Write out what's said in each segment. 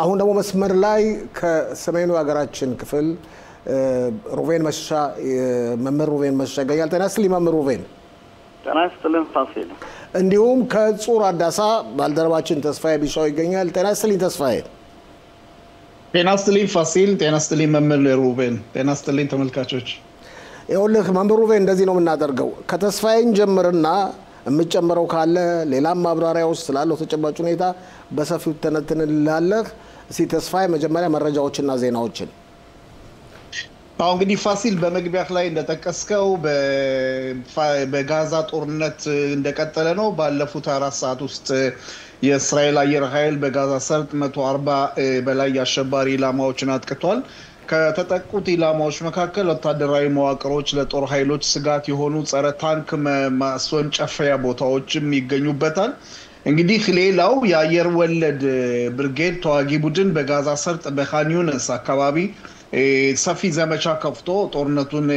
አሁን ደግሞ መስመር ላይ ከሰሜኑ ሀገራችን ክፍል ሩቬን መሸሻ መምህር ሩቬን መሸሻ ይገኛል። ጤና ይስጥልኝ መምህር ሩቬን። ጤና ይስጥልኝ ፋሲል። እንዲሁም ከጹር አዳሳ ባልደረባችን ተስፋዬ ቢሻው ይገኛል። ጤና ይስጥልኝ ተስፋዬ። ጤና ይስጥልኝ ፋሲል። ጤና ይስጥልኝ መምህር ሩቬን። ጤና ይስጥልኝ ተመልካቾች። ይኸውልህ መምህር ሩቬን እንደዚህ ነው የምናደርገው። ከተስፋዬን ጀምርና የምትጨምረው ካለ ሌላም ማብራሪያ ውስጥ ስላለው ተጨባጭ ሁኔታ በሰፊው ተነትንልሃለህ። እስኪ ተስፋዬ መጀመሪያ መረጃዎችና ዜናዎችን። አሁን እንግዲህ ፋሲል በመግቢያህ ላይ እንደተጠቀስከው በጋዛ ጦርነት እንደቀጠለ ነው። ባለፉት 4 ሰዓት ውስጥ የእስራኤል አየር ኃይል በጋዛ ሰርጥ 140 በላይ የአሸባሪ ኢላማዎችን አጥቅቷል። ከተጠቁት ኢላማዎች መካከል ወታደራዊ መዋቅሮች፣ ለጦር ኃይሎች ስጋት የሆኑ ጸረ ታንክ ማስወንጨፊያ ቦታዎችም ይገኙበታል። እንግዲህ ሌላው የአየር ወለድ ብርጌድ ተዋጊ ቡድን በጋዛ ሰርጥ በኻን ዩኒስ አካባቢ ሰፊ ዘመቻ ከፍቶ ጦርነቱን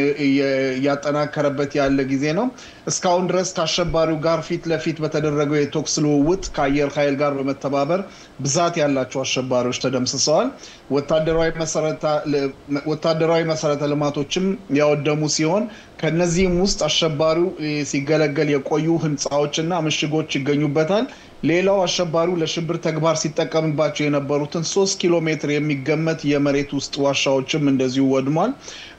ያጠናከረበት ያለ ጊዜ ነው። እስካሁን ድረስ ከአሸባሪው ጋር ፊት ለፊት በተደረገው የተኩስ ልውውጥ ከአየር ኃይል ጋር በመተባበር ብዛት ያላቸው አሸባሪዎች ተደምስሰዋል። ወታደራዊ መሰረተ ልማቶችም ያወደሙ ሲሆን ከነዚህም ውስጥ አሸባሪው ሲገለገል የቆዩ ህንጻዎችና ምሽጎች ይገኙበታል። ሌላው አሸባሪው ለሽብር ተግባር ሲጠቀምባቸው የነበሩትን 3 ኪሎ ሜትር የሚገመት የመሬት ውስጥ ዋሻዎችም እንደዚሁ ወድሟል።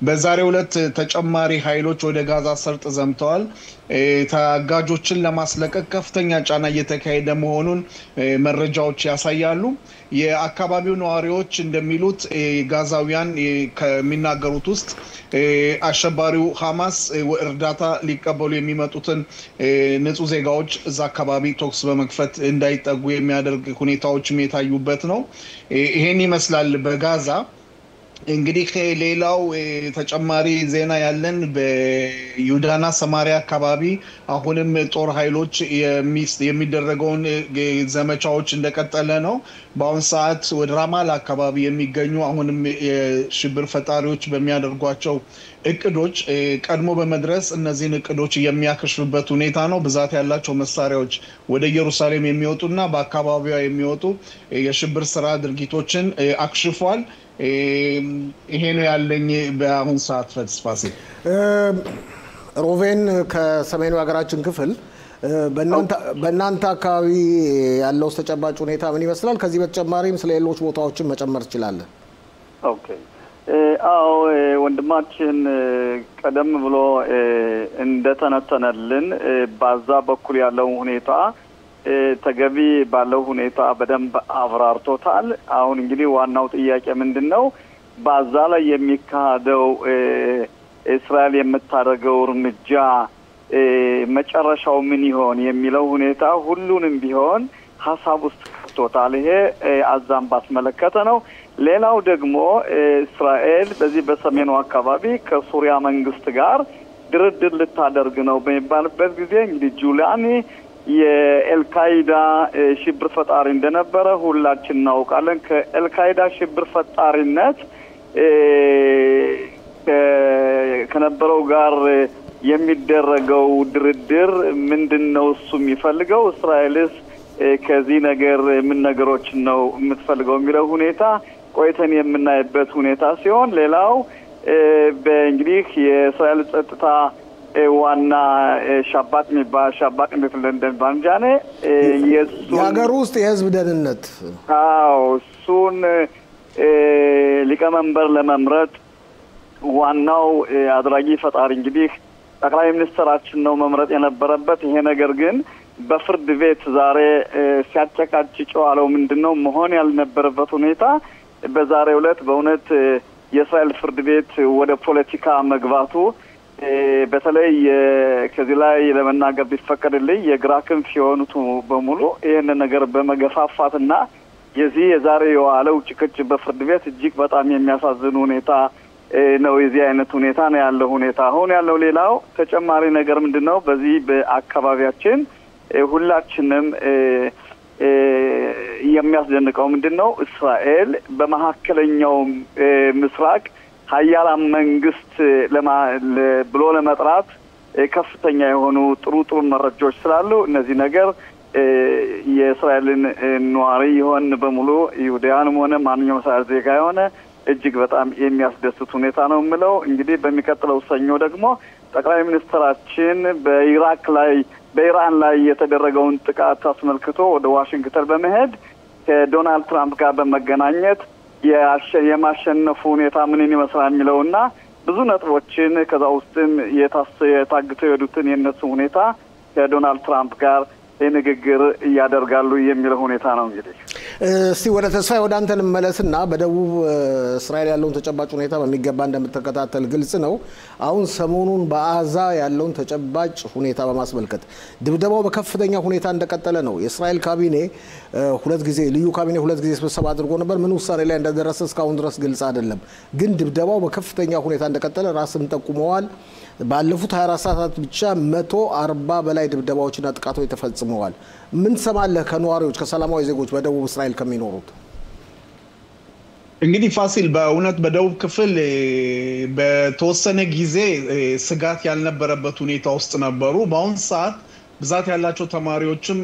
በዛሬው ዕለት ተጨማሪ ኃይሎች ወደ ጋዛ ሰርጥ ዘምተዋል። ታጋጆችን ለማስለቀቅ ከፍተኛ ጫና እየተካሄደ መሆኑን መረጃዎች ያሳያሉ። የአካባቢው ነዋሪዎች እንደሚሉት ጋዛውያን ከሚናገሩት ውስጥ አሸባሪው ሐማስ እርዳታ ሊቀበሉ የሚመጡትን ንጹህ ዜጋዎች እዛ አካባቢ ተኩስ በመክፈት እንዳይጠጉ የሚያደርግ ሁኔታዎችም የታዩበት ነው። ይሄን ይመስላል በጋዛ። እንግዲህ ሌላው ተጨማሪ ዜና ያለን በይሁዳና ሰማሪያ አካባቢ አሁንም ጦር ኃይሎች የሚደረገውን ዘመቻዎች እንደቀጠለ ነው። በአሁን ሰዓት ወደ ራማላ አካባቢ የሚገኙ አሁንም የሽብር ፈጣሪዎች በሚያደርጓቸው እቅዶች ቀድሞ በመድረስ እነዚህን እቅዶች የሚያከሽፉበት ሁኔታ ነው። ብዛት ያላቸው መሳሪያዎች ወደ ኢየሩሳሌም የሚወጡና በአካባቢዋ የሚወጡ የሽብር ስራ ድርጊቶችን አክሽፏል። ይሄ ነው ያለኝ በአሁን ሰዓት ፈስፋሲ። ሩቬን ከሰሜኑ ሀገራችን ክፍል በእናንተ አካባቢ ያለው ተጨባጭ ሁኔታ ምን ይመስላል? ከዚህ በተጨማሪም ስለ ሌሎች ቦታዎችን መጨመር ትችላለህ? ኦኬ። አዎ ወንድማችን ቀደም ብሎ እንደተነተነልን ባዛ በኩል ያለው ሁኔታ ተገቢ ባለው ሁኔታ በደንብ አብራርቶታል። አሁን እንግዲህ ዋናው ጥያቄ ምንድነው? ባዛ ላይ የሚካሄደው እስራኤል የምታደርገው እርምጃ መጨረሻው ምን ይሆን የሚለው ሁኔታ ሁሉንም ቢሆን ሐሳብ ውስጥ ከቶታል። ይሄ አዛም ባስመለከተ ነው። ሌላው ደግሞ እስራኤል በዚህ በሰሜኑ አካባቢ ከሱሪያ መንግስት ጋር ድርድር ልታደርግ ነው በሚባልበት ጊዜ እንግዲህ ጁላኒ የኤልካይዳ ሽብር ፈጣሪ እንደነበረ ሁላችን እናውቃለን። ከኤልካይዳ ሽብር ፈጣሪነት ከነበረው ጋር የሚደረገው ድርድር ምንድነው እሱ የሚፈልገው? እስራኤልስ ከዚህ ነገር ምን ነገሮች ነው የምትፈልገው የሚለው ሁኔታ ቆይተን የምናይበት ሁኔታ ሲሆን ሌላው በእንግዲህ የእስራኤል ጸጥታ ዋና ሻባጥ የሚባል ባንጃኔ የሀገር ውስጥ የህዝብ ደህንነት እሱን ሊቀመንበር ለመምረጥ ዋናው አድራጊ ፈጣሪ እንግዲህ ጠቅላይ ሚኒስትራችን ነው መምረጥ የነበረበት። ይሄ ነገር ግን በፍርድ ቤት ዛሬ ሲያጨቃጭቀው አለው ምንድነው መሆን ያልነበረበት ሁኔታ በዛሬው ዕለት በእውነት የእስራኤል ፍርድ ቤት ወደ ፖለቲካ መግባቱ በተለይ ከዚህ ላይ ለመናገር ቢፈቀድልኝ የግራ ክንፍ የሆኑት በሙሉ ይሄን ነገር በመገፋፋትና የዛሬው የዋለው ጭቅጭቅ በፍርድ ቤት እጅግ በጣም የሚያሳዝን ሁኔታ ነው። የዚህ አይነት ሁኔታ ነው ያለው ሁኔታ። አሁን ያለው ሌላው ተጨማሪ ነገር ምንድነው? በዚህ በአካባቢያችን ሁላችንም የሚያስደንቀው ምንድነው? እስራኤል በመካከለኛው ምስራቅ ሀያላን መንግስት ብሎ ለመጥራት ከፍተኛ የሆኑ ጥሩ መረጃዎች ስላሉ እነዚህ ነገር የእስራኤልን ነዋሪ የሆን በሙሉ ይሁዳንም ሆነ ማንኛውም እስራኤል ዜጋ የሆነ እጅግ በጣም የሚያስደስት ሁኔታ ነው የምለው። እንግዲህ በሚቀጥለው ሰኞ ደግሞ ጠቅላይ ሚኒስትራችን በኢራን ላይ የተደረገውን ጥቃት አስመልክቶ ወደ ዋሽንግተን በመሄድ ከዶናልድ ትራምፕ ጋር በመገናኘት የማሸነፉ ሁኔታ ምን ይመስላል የሚለውና ብዙ ነጥቦችን ከዛ ውስጥም የታግተው የሄዱትን የነሱ ሁኔታ ከዶናልድ ትራምፕ ጋር ንግግር ያደርጋሉ የሚለው ሁኔታ ነው። እንግዲህ እስቲ ወደ ተስፋዬ ወደ አንተ እንመለስና በደቡብ እስራኤል ያለውን ተጨባጭ ሁኔታ በሚገባ እንደምትከታተል ግልጽ ነው። አሁን ሰሞኑን በአዛ ያለውን ተጨባጭ ሁኔታ በማስመልከት ድብደባው በከፍተኛ ሁኔታ እንደቀጠለ ነው። የእስራኤል ካቢኔ ልዩ ካቢኔ ሁለት ጊዜ ስብሰባ አድርጎ ነበር። ምን ውሳኔ ላይ እንደደረሰ እስካሁን ድረስ ግልጽ አይደለም። ግን ድብደባው በከፍተኛ ሁኔታ እንደቀጠለ ራስም ጠቁመዋል። ባለፉት 24 ሰዓታት ብቻ 140 በላይ ድብደባዎችና ጥቃቶች ተፈጽመዋል። ምን ሰማለህ ከነዋሪዎች ከሰላማዊ ዜጎች በደቡብ እስራኤል ከሚኖሩት? እንግዲህ ፋሲል በእውነት በደቡብ ክፍል በተወሰነ ጊዜ ስጋት ያልነበረበት ሁኔታ ውስጥ ነበሩ። በአሁን ሰዓት ብዛት ያላቸው ተማሪዎችም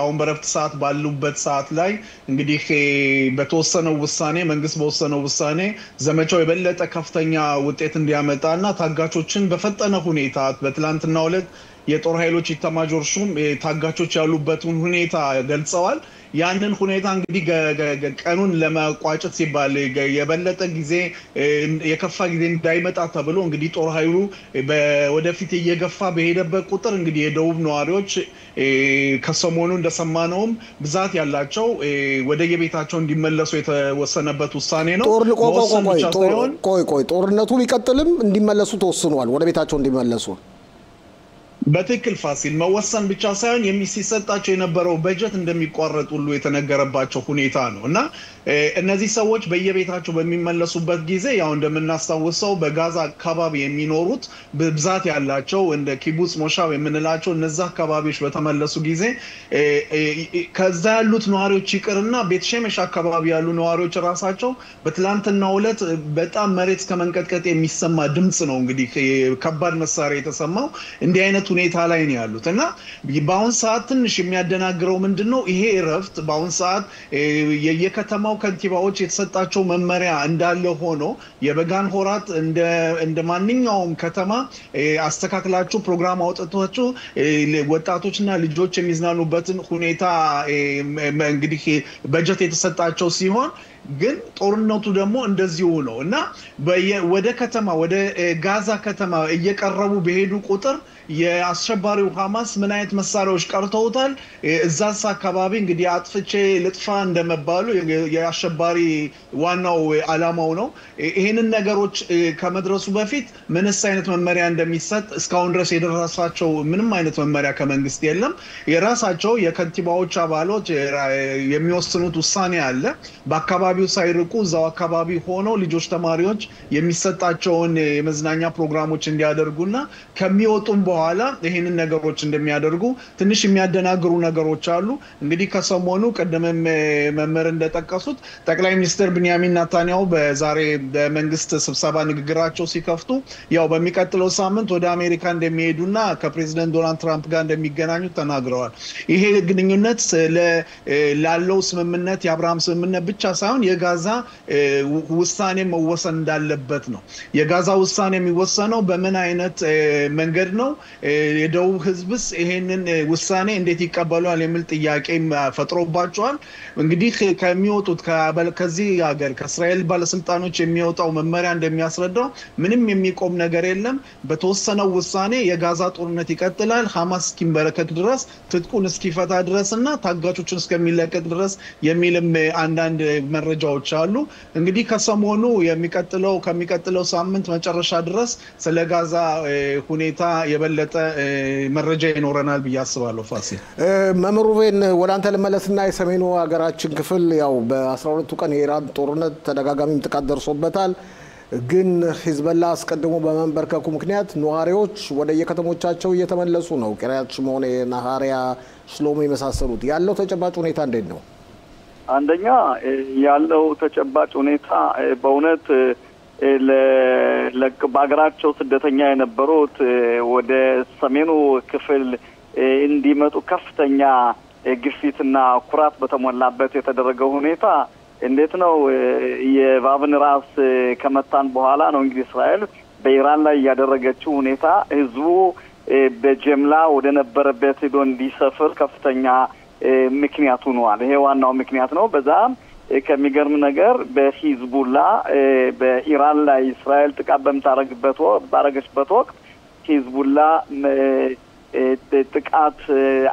አሁን በረፍት ሰዓት ባሉበት ሰዓት ላይ እንግዲህ በተወሰነው ውሳኔ መንግስት በወሰነው ውሳኔ ዘመቻው የበለጠ ከፍተኛ ውጤት እንዲያመጣና ታጋቾችን በፈጠነ ሁኔታ በትላንትናው ዕለት የጦር ኃይሎች ኢታማዦር ሹም ታጋቾች ያሉበትን ሁኔታ ገልጸዋል። ያንን ሁኔታ እንግዲህ ቀኑን ለማቋጨት ሲባል የበለጠ ጊዜ የከፋ ጊዜ እንዳይመጣ ተብሎ እንግዲህ ጦር ኃይሉ ወደፊት እየገፋ በሄደበት ቁጥር እንግዲህ የደቡብ ነዋሪዎች ከሰሞኑ እንደሰማነውም ብዛት ያላቸው ወደ የቤታቸው እንዲመለሱ የተወሰነበት ውሳኔ ነው። ጦርነቱ ቢቀጥልም እንዲመለሱ ተወስኗል። ወደ ቤታቸው እንዲመለሱ በትክክል ፋሲል መወሰን ብቻ ሳይሆን ሲሰጣቸው የነበረው በጀት እንደሚቋረጥ ሁሉ የተነገረባቸው ሁኔታ ነው እና እነዚህ ሰዎች በየቤታቸው በሚመለሱበት ጊዜ ያው እንደምናስታውሰው በጋዛ አካባቢ የሚኖሩት ብዛት ያላቸው እንደ ኪቡጽ ሞሻው የምንላቸው እነዛ አካባቢዎች በተመለሱ ጊዜ ከዛ ያሉት ነዋሪዎች ይቅርና ቤትሸመሽ አካባቢ ያሉ ነዋሪዎች ራሳቸው በትላንትናው ዕለት በጣም መሬት ከመንቀጥቀጥ የሚሰማ ድምጽ ነው እንግዲህ ከባድ መሳሪያ የተሰማው እንዲህ አይነት ሁኔታ ላይ ነው ያሉት እና በአሁን ሰዓት ትንሽ የሚያደናግረው ምንድነው ይሄ እረፍት በአሁን ሰዓት የከተማው ከንቲባዎች የተሰጣቸው መመሪያ እንዳለ ሆኖ የበጋን ሆራት እንደ ማንኛውም ከተማ አስተካክላችሁ ፕሮግራም አውጥታችሁ ወጣቶችና ልጆች የሚዝናኑበትን ሁኔታ እንግዲህ በጀት የተሰጣቸው ሲሆን ግን ጦርነቱ ደግሞ እንደዚሁ ነው እና ወደ ከተማ ወደ ጋዛ ከተማ እየቀረቡ በሄዱ ቁጥር የአሸባሪው ሐማስ ምን አይነት መሳሪያዎች ቀርተውታል። እዛስ አካባቢ እንግዲህ አጥፍቼ ልጥፋ እንደመባሉ የአሸባሪ ዋናው አላማው ነው። ይሄንን ነገሮች ከመድረሱ በፊት ምንስ አይነት መመሪያ እንደሚሰጥ እስካሁን ድረስ የደረሳቸው ምንም አይነት መመሪያ ከመንግስት የለም። የራሳቸው የከንቲባዎች አባሎች የሚወስኑት ውሳኔ አለ። በአካባቢው ሳይርቁ እዛው አካባቢ ሆነው ልጆች ተማሪዎች የሚሰጣቸውን የመዝናኛ ፕሮግራሞች እንዲያደርጉና ከሚወጡም በኋላ ይሄንን ነገሮች እንደሚያደርጉ ትንሽ የሚያደናግሩ ነገሮች አሉ። እንግዲህ ከሰሞኑ ቀደምም መመር እንደጠቀሱት ጠቅላይ ሚኒስትር ብንያሚን ኔታንያሁ በዛሬ በመንግስት ስብሰባ ንግግራቸው ሲከፍቱ ያው በሚቀጥለው ሳምንት ወደ አሜሪካ እንደሚሄዱና ከፕሬዝዳንት ዶናልድ ትራምፕ ጋር እንደሚገናኙ ተናግረዋል። ይሄ ግንኙነት ላለው ስምምነት የአብርሃም ስምምነት ብቻ ሳይሆን የጋዛ ውሳኔ መወሰን እንዳለበት ነው። የጋዛ ውሳኔ የሚወሰነው በምን አይነት መንገድ ነው? የደቡብ ህዝብስ ይሄንን ውሳኔ እንዴት ይቀበሏል የሚል ጥያቄ ፈጥሮባቸዋል። እንግዲህ ከሚወጡት ከዚህ ሀገር ከእስራኤል ባለስልጣኖች የሚወጣው መመሪያ እንደሚያስረዳው ምንም የሚቆም ነገር የለም። በተወሰነው ውሳኔ የጋዛ ጦርነት ይቀጥላል ሐማስ እስኪንበረከክ ድረስ ትጥቁን እስኪፈታ ድረስና ታጋቾችን እስከሚለቀቅ ድረስ የሚልም አንዳንድ መረጃዎች አሉ። እንግዲህ ከሰሞኑ ከሚቀጥለው ሳምንት መጨረሻ ድረስ ስለ ጋዛ ሁኔታ የበለጠ መረጃ ይኖረናል ብዬ አስባለሁ። ፋሲል መምህር ሩቬን ወደ አንተ ልመለስና የሰሜኑ ሀገራችን ክፍል ያው በ12ቱ ቀን የኢራን ጦርነት ተደጋጋሚም ጥቃት ደርሶበታል። ግን ሂዝቦላ አስቀድሞ በመንበርከኩ ምክንያት ነዋሪዎች ወደ የከተሞቻቸው እየተመለሱ ነው። ቂርያት ሽሞኔ፣ ናሃሪያ፣ ሽሎሞ የመሳሰሉት ያለው ተጨባጭ ሁኔታ እንዴት ነው? አንደኛ ያለው ተጨባጭ ሁኔታ በእውነት በሀገራቸው ስደተኛ የነበሩት ወደ ሰሜኑ ክፍል እንዲመጡ ከፍተኛ ግፊትና ኩራት በተሞላበት የተደረገው ሁኔታ እንዴት ነው? የእባብን ራስ ከመታን በኋላ ነው እንግዲህ እስራኤል በኢራን ላይ ያደረገችው ሁኔታ ህዝቡ በጀምላ ወደ ነበረበት ሄዶ እንዲሰፍር ከፍተኛ ምክንያት ሆኗል። ይሄ ዋናው ምክንያት ነው። በዛም ከሚገርም ነገር በሂዝቡላ በኢራን ላይ እስራኤል ጥቃት ባረገችበት ወቅት ሂዝቡላ ጥቃት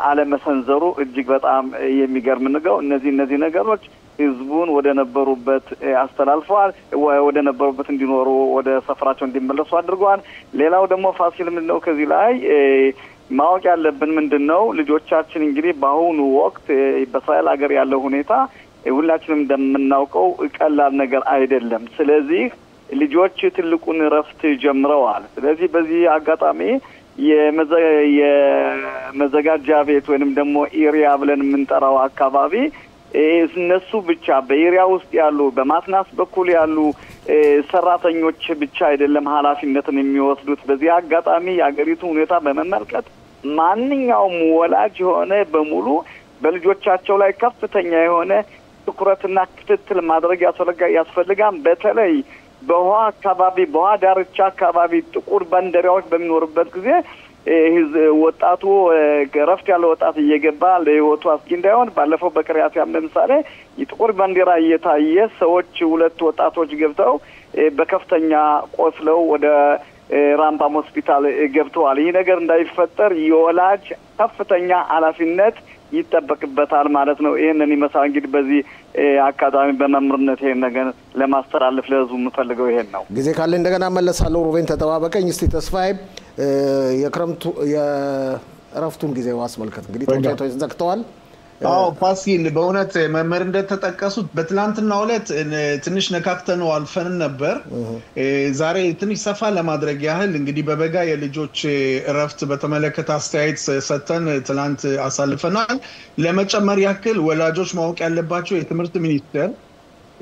አለመሰንዘሩ እጅግ በጣም የሚገርም ነው። እነዚህ ነገሮች ህዝቡን ወደ ነበሩበት አስተላልፈዋል። ወደ ነበሩበት እንዲኖሩ ወደ ሰፈራቸው እንዲመለሱ አድርገዋል። ሌላው ደግሞ ፋሲል ምንድነው ከዚህ ላይ ማወቅ ያለብን ምንድነው ልጆቻችን እንግዲህ በአሁኑ ወቅት በእስራኤል ሀገር ያለው ሁኔታ ሁላችንም እንደምናውቀው ቀላል ነገር አይደለም። ስለዚህ ልጆች ትልቁን ረፍት ጀምረዋል። ስለዚህ በዚህ አጋጣሚ የመዘጋጃ ቤት ወይንም ደግሞ ኤሪያ ብለን የምንጠራው አካባቢ እነሱ ብቻ በኤሪያ ውስጥ ያሉ በማትናስ በኩል ያሉ ሰራተኞች ብቻ አይደለም ኃላፊነትን የሚወስዱት። በዚህ አጋጣሚ የአገሪቱ ሁኔታ በመመልከት ማንኛውም ወላጅ የሆነ በሙሉ በልጆቻቸው ላይ ከፍተኛ የሆነ ትኩረትና ክትትል ማድረግ ያስፈልጋል። በተለይ በውሃ አካባቢ በውሃ ዳርቻ አካባቢ ጥቁር ባንዲራዎች በሚኖርበት ጊዜ ወጣቱ ረፍት ያለው ወጣት እየገባ ለህይወቱ አስጊ እንዳይሆን ባለፈው በቅሪያትያም ለምሳሌ የጥቁር ባንዲራ እየታየ ሰዎች ሁለት ወጣቶች ገብተው በከፍተኛ ቆስለው ወደ ራምባም ሆስፒታል ገብተዋል። ይህ ነገር እንዳይፈጠር የወላጅ ከፍተኛ ኃላፊነት ይጠበቅበታል ማለት ነው። ይሄንን ይመስላል እንግዲህ በዚህ አካዳሚ በመምርነት ይሄን ነገር ለማስተላለፍ ለህዝቡ የምፈልገው ይሄን ነው። ጊዜ ካለ እንደገና መለሳለሁ። ሩቤን ተጠባበቀኝ። እስቲ ተስፋዬ የክረምቱ የእረፍቱን ጊዜ አስመልከት። እንግዲህ ተወያይተው ዘግተዋል። ፋሲል በእውነት መምህር እንደተጠቀሱት በትላንትናው ዕለት ትንሽ ነካክተነው አልፈን ነበር። ዛሬ ትንሽ ሰፋ ለማድረግ ያህል እንግዲህ በበጋ የልጆች እረፍት በተመለከተ አስተያየት ሰጥተን ትላንት አሳልፈናል። ለመጨመር ያክል ወላጆች ማወቅ ያለባቸው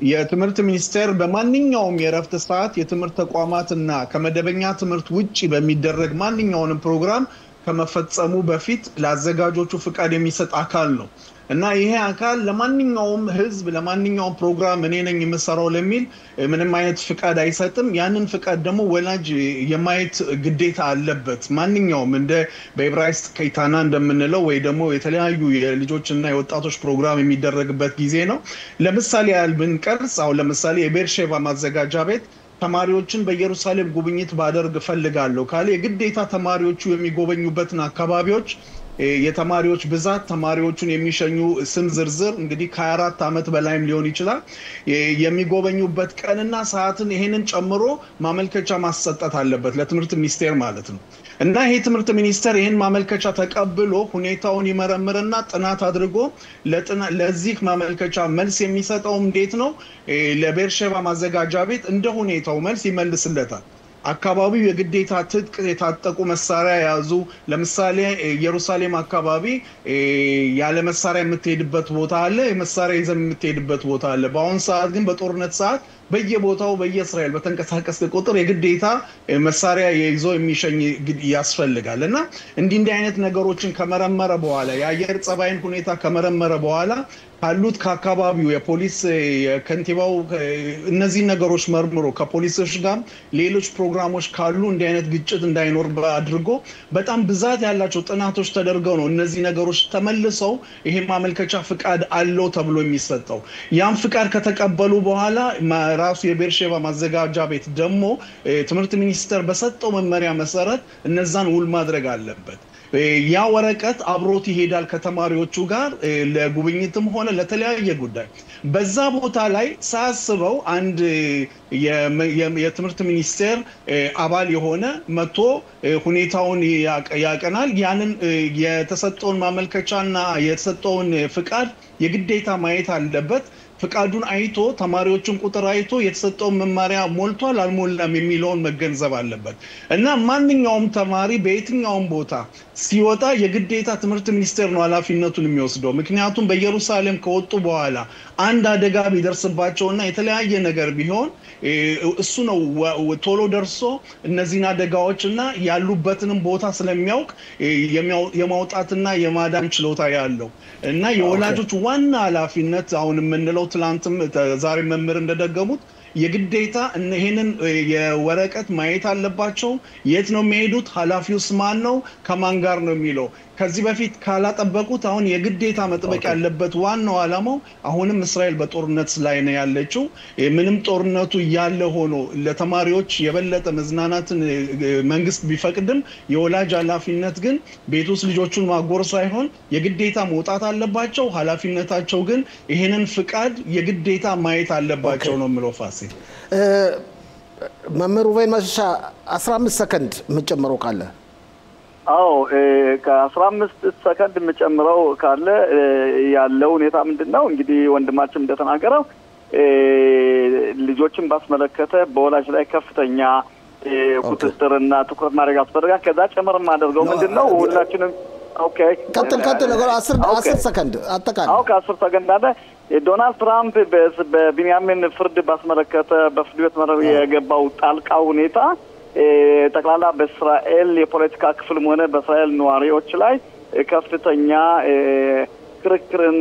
የትምህርት ሚኒስቴር በማንኛውም የእረፍት ሰዓት የትምህርት ተቋማትና ከመደበኛ ትምህርት ውጪ በሚደረግ ማንኛውንም ፕሮግራም ከመፈጸሙ በፊት ለአዘጋጆቹ ፍቃድ የሚሰጥ አካል ነው እና ይሄ አካል ለማንኛውም ህዝብ ለማንኛውም ፕሮግራም እኔ ነኝ የምሰራው ለሚል ምንም አይነት ፍቃድ አይሰጥም። ያንን ፍቃድ ደግሞ ወላጅ የማየት ግዴታ አለበት። ማንኛውም እንደ በዕብራይስጥ ከይታና እንደምንለው ወይ ደግሞ የተለያዩ የልጆችና የወጣቶች ፕሮግራም የሚደረግበት ጊዜ ነው። ለምሳሌ ያህል ብንቀርጽ አሁን ለምሳሌ የቤርሼባ ማዘጋጃ ቤት ተማሪዎችን በኢየሩሳሌም ጉብኝት ባደርግ ፈልጋለሁ ካለ የግዴታ ተማሪዎቹ የሚጎበኙበትን አካባቢዎች የተማሪዎች ብዛት ተማሪዎቹን የሚሸኙ ስም ዝርዝር እንግዲህ ከ24 ዓመት በላይም ሊሆን ይችላል የሚጎበኙበት ቀንና ሰዓትን ይሄንን ጨምሮ ማመልከቻ ማሰጠት አለበት ለትምህርት ሚኒስቴር ማለት ነው። እና ይሄ ትምህርት ሚኒስቴር ይሄን ማመልከቻ ተቀብሎ ሁኔታውን ይመረምርና ጥናት አድርጎ ለዚህ ማመልከቻ መልስ የሚሰጠው እንዴት ነው? ለቤርሼባ ማዘጋጃ ቤት እንደ ሁኔታው መልስ ይመልስለታል። አካባቢው የግዴታ ትጥቅ የታጠቁ መሳሪያ ያዙ ለምሳሌ ኢየሩሳሌም አካባቢ ያለ መሳሪያ የምትሄድበት ቦታ አለ፣ የመሳሪያ ይዘን የምትሄድበት ቦታ አለ። በአሁን ሰዓት ግን በጦርነት ሰዓት በየቦታው በየእስራኤል በተንቀሳቀሰ ቁጥር የግዴታ መሳሪያ ይዞ የሚሸኝ ያስፈልጋል። እና እንዲህ አይነት ነገሮችን ከመረመረ በኋላ የአየር ጸባይን ሁኔታ ከመረመረ በኋላ ካሉት ከአካባቢው የፖሊስ የከንቲባው እነዚህ ነገሮች መርምሮ ከፖሊሶች ጋር ሌሎች ፕሮግራሞች ካሉ እንዲህ አይነት ግጭት እንዳይኖር አድርጎ በጣም ብዛት ያላቸው ጥናቶች ተደርገው ነው እነዚህ ነገሮች ተመልሰው ይሄ ማመልከቻ ፍቃድ አለው ተብሎ የሚሰጠው። ያን ፍቃድ ከተቀበሉ በኋላ ራሱ የቤርሼባ ማዘጋጃ ቤት ደግሞ ትምህርት ሚኒስቴር በሰጠው መመሪያ መሰረት እነዛን ውል ማድረግ አለበት። ያ ወረቀት አብሮት ይሄዳል ከተማሪዎቹ ጋር ለጉብኝትም ሆነ ለተለያየ ጉዳይ። በዛ ቦታ ላይ ሳስበው አንድ የትምህርት ሚኒስቴር አባል የሆነ መጥቶ ሁኔታውን ያቀናል። ያንን የተሰጠውን ማመልከቻና የተሰጠውን ፍቃድ የግዴታ ማየት አለበት። ፍቃዱን አይቶ ተማሪዎችን ቁጥር አይቶ የተሰጠው መማሪያ ሞልቷል አልሞላም የሚለውን መገንዘብ አለበት እና ማንኛውም ተማሪ በየትኛውም ቦታ ሲወጣ የግዴታ ትምህርት ሚኒስቴር ነው ኃላፊነቱን የሚወስደው ምክንያቱም በኢየሩሳሌም ከወጡ በኋላ አንድ አደጋ ቢደርስባቸውና የተለያየ ነገር ቢሆን እሱ ነው ቶሎ ደርሶ እነዚህን አደጋዎችና ያሉበትንም ቦታ ስለሚያውቅ የማውጣትና የማዳን ችሎታ ያለው እና የወላጆች ዋና ኃላፊነት አሁን የምንለው ትላንትም ዛሬ መምህር እንደደገሙት የግዴታ ይሄንን የወረቀት ማየት አለባቸው የት ነው የሚሄዱት ኃላፊውስ ማን ነው ከማን ጋር ነው የሚለው ከዚህ በፊት ካላጠበቁት አሁን የግዴታ መጥበቅ ያለበት ዋናው ዓላማው አሁንም እስራኤል በጦርነት ላይ ነው ያለችው ምንም ጦርነቱ ያለ ሆኖ ለተማሪዎች የበለጠ መዝናናትን መንግስት ቢፈቅድም የወላጅ ኃላፊነት ግን ቤት ውስጥ ልጆቹን ማጎር ሳይሆን የግዴታ መውጣት አለባቸው ኃላፊነታቸው ግን ይሄንን ፍቃድ የግዴታ ማየት አለባቸው ነው ምለው ፋሲ መምህር ሩቬን መሸሻ 15 ሰከንድ መጨመረው ካለ አዎ ከ15 ሰከንድ መጨመረው ካለ ያለው ሁኔታ ምንድነው እንግዲህ ወንድማችን እንደተናገረው ልጆችን ባስመለከተ በወላጅ ላይ ከፍተኛ ቁጥጥርና ትኩረት ማድረግ አስፈልጋል ከዛ ጨመር ማድረገው ምንድነው ሁላችንም ኦኬ ቀጥል 10 ሰከንድ አጠቃላይ አዎ ከ10 ሰከንድ አለ ዶናልድ ትራምፕ በቢንያሚን ፍርድ ባስመለከተ በፍርድ ቤት መረብ የገባው ጣልቃ ሁኔታ ጠቅላላ በእስራኤል የፖለቲካ ክፍል ሆነ በእስራኤል ነዋሪዎች ላይ ከፍተኛ ክርክርን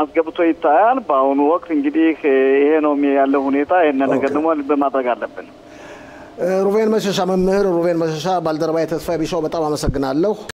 አስገብቶ ይታያል በአሁኑ ወቅት እንግዲህ ይሄ ነው ያለው ሁኔታ እና ነገር ደግሞ በማድረግ አለብን ሩቬን መሸሻ መምህር ሩቬን መሸሻ ባልደረባዬ ተስፋዬ ቢሻው በጣም አመሰግናለሁ